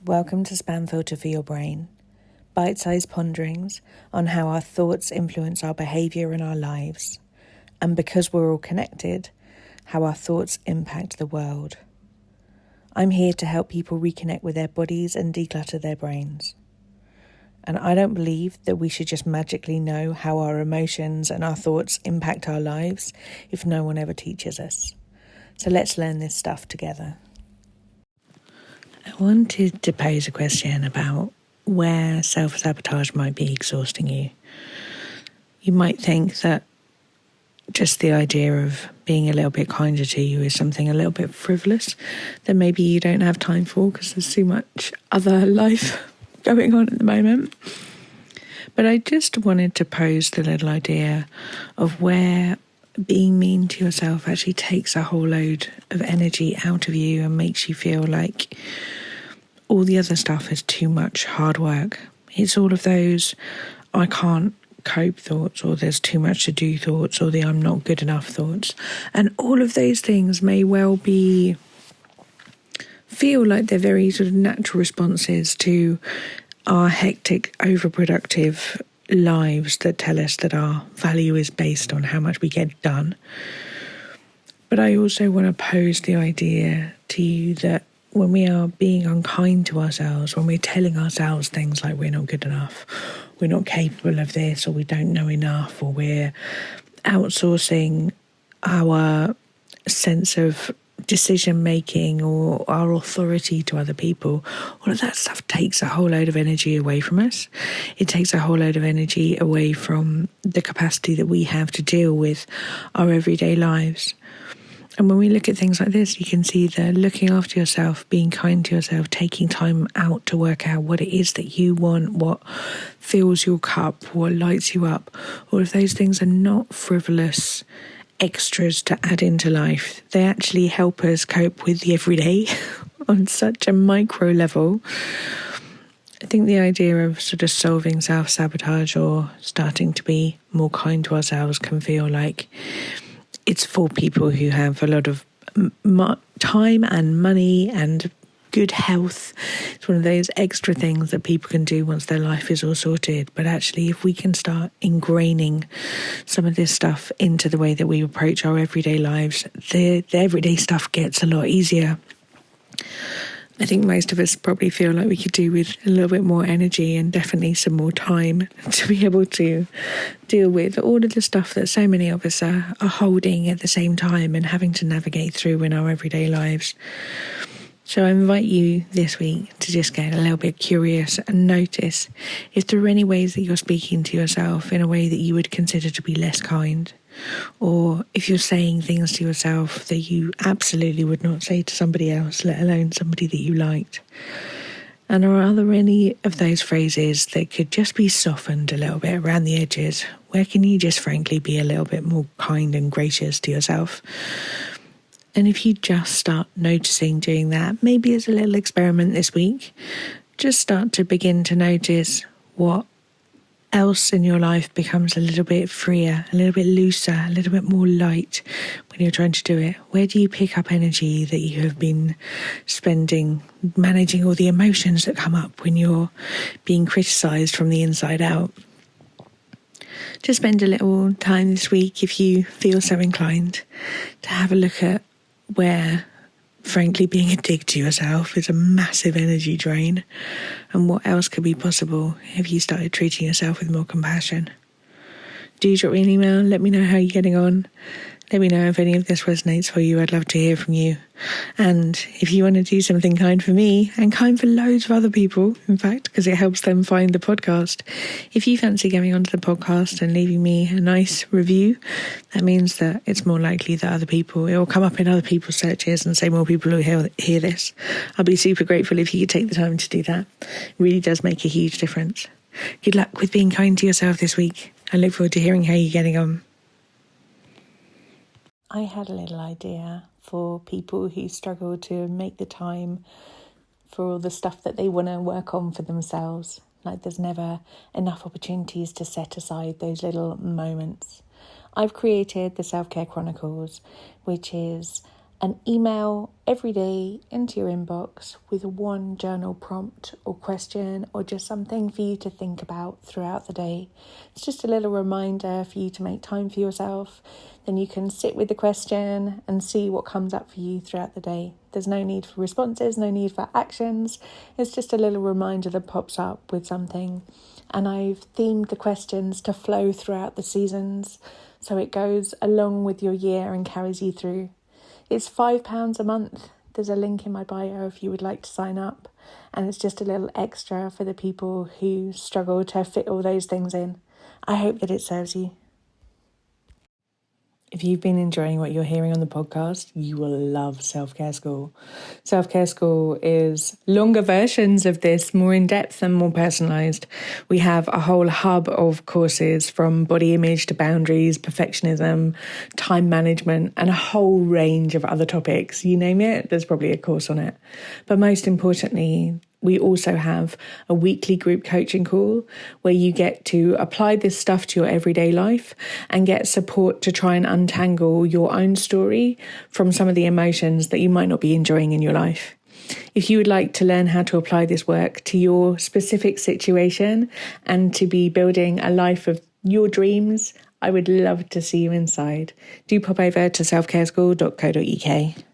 Welcome to Spam Filter for Your Brain. Bite-sized ponderings on how our thoughts influence our behaviour and our lives. And because we're all connected, how our thoughts impact the world. I'm here to help people reconnect with their bodies and declutter their brains. And I don't believe that we should just magically know how our emotions and our thoughts impact our lives if no one ever teaches us. So let's learn this stuff together. I wanted to pose a question about where self-sabotage might be exhausting you. You might think that just the idea of being a little bit kinder to you is something a little bit frivolous that maybe you don't have time for because there's too much other life going on at the moment. But I just wanted to pose the little idea of where being mean to yourself actually takes a whole load of energy out of you and makes you feel like all the other stuff is too much hard work. It's all of those I can't cope thoughts, or there's too much to do thoughts, or the I'm not good enough thoughts. And all of those things may well feel like they're very sort of natural responses to our hectic, overproductive lives that tell us that our value is based on how much we get done. But I also want to pose the idea to you that when we are being unkind to ourselves, when we're telling ourselves things like we're not good enough, we're not capable of this, or we don't know enough, or we're outsourcing our sense of decision making or our authority to other people, all of that stuff takes a whole load of energy away from us. It takes a whole load of energy away from the capacity that we have to deal with our everyday lives. And when we look at things like this, you can see that looking after yourself, being kind to yourself, taking time out to work out what it is that you want, what fills your cup, what lights you up, all of those things are not frivolous extras to add into life. They actually help us cope with the everyday on such a micro level. I think the idea of sort of solving self-sabotage or starting to be more kind to ourselves can feel like it's for people who have a lot of time and money and good health. It's one of those extra things that people can do once their life is all sorted. But actually, if we can start ingraining some of this stuff into the way that we approach our everyday lives, the everyday stuff gets a lot easier. I think most of us probably feel like we could do with a little bit more energy and definitely some more time to be able to deal with all of the stuff that so many of us are holding at the same time and having to navigate through in our everyday lives. So I invite you this week to just get a little bit curious and notice if there are any ways that you're speaking to yourself in a way that you would consider to be less kind, or if you're saying things to yourself that you absolutely would not say to somebody else, let alone somebody that you liked. And are there any of those phrases that could just be softened a little bit around the edges? Where can you just frankly be a little bit more kind and gracious to yourself? And if you just start noticing doing that, maybe as a little experiment this week, just start to begin to notice what else in your life becomes a little bit freer, a little bit looser, a little bit more light when you're trying to do it. Where do you pick up energy that you have been spending managing all the emotions that come up when you're being criticised from the inside out? Just spend a little time this week, if you feel so inclined, to have a look at where, frankly, being a dick to yourself is a massive energy drain, and what else could be possible if you started treating yourself with more compassion. Do drop me an email, let me know how you're getting on. Let me know if any of this resonates for you. I'd love to hear from you. And if you want to do something kind for me and kind for loads of other people, in fact, because it helps them find the podcast, if you fancy going onto the podcast and leaving me a nice review, that means that it's more likely that it will come up in other people's searches and say more people will hear this. I'll be super grateful if you could take the time to do that. It really does make a huge difference. Good luck with being kind to yourself this week. I look forward to hearing how you're getting on. I had a little idea for people who struggle to make the time for all the stuff that they want to work on for themselves. Like there's never enough opportunities to set aside those little moments. I've created the Self-Care Chronicles, which is an email every day into your inbox with one journal prompt or question or just something for you to think about throughout the day. It's just a little reminder for you to make time for yourself. Then you can sit with the question and see what comes up for you throughout the day. There's no need for responses, no need for actions. It's just a little reminder that pops up with something. And I've themed the questions to flow throughout the seasons, so it goes along with your year and carries you through. It's £5 a month. There's a link in my bio if you would like to sign up. And it's just a little extra for the people who struggle to fit all those things in. I hope that it serves you. If you've been enjoying what you're hearing on the podcast, you will love Self-Care School. Self-Care School is longer versions of this, more in-depth and more personalised. We have a whole hub of courses from body image to boundaries, perfectionism, time management, and a whole range of other topics. You name it, there's probably a course on it. But most importantly, we also have a weekly group coaching call where you get to apply this stuff to your everyday life and get support to try and untangle your own story from some of the emotions that you might not be enjoying in your life. If you would like to learn how to apply this work to your specific situation and to be building a life of your dreams, I would love to see you inside. Do pop over to selfcareschool.co.uk.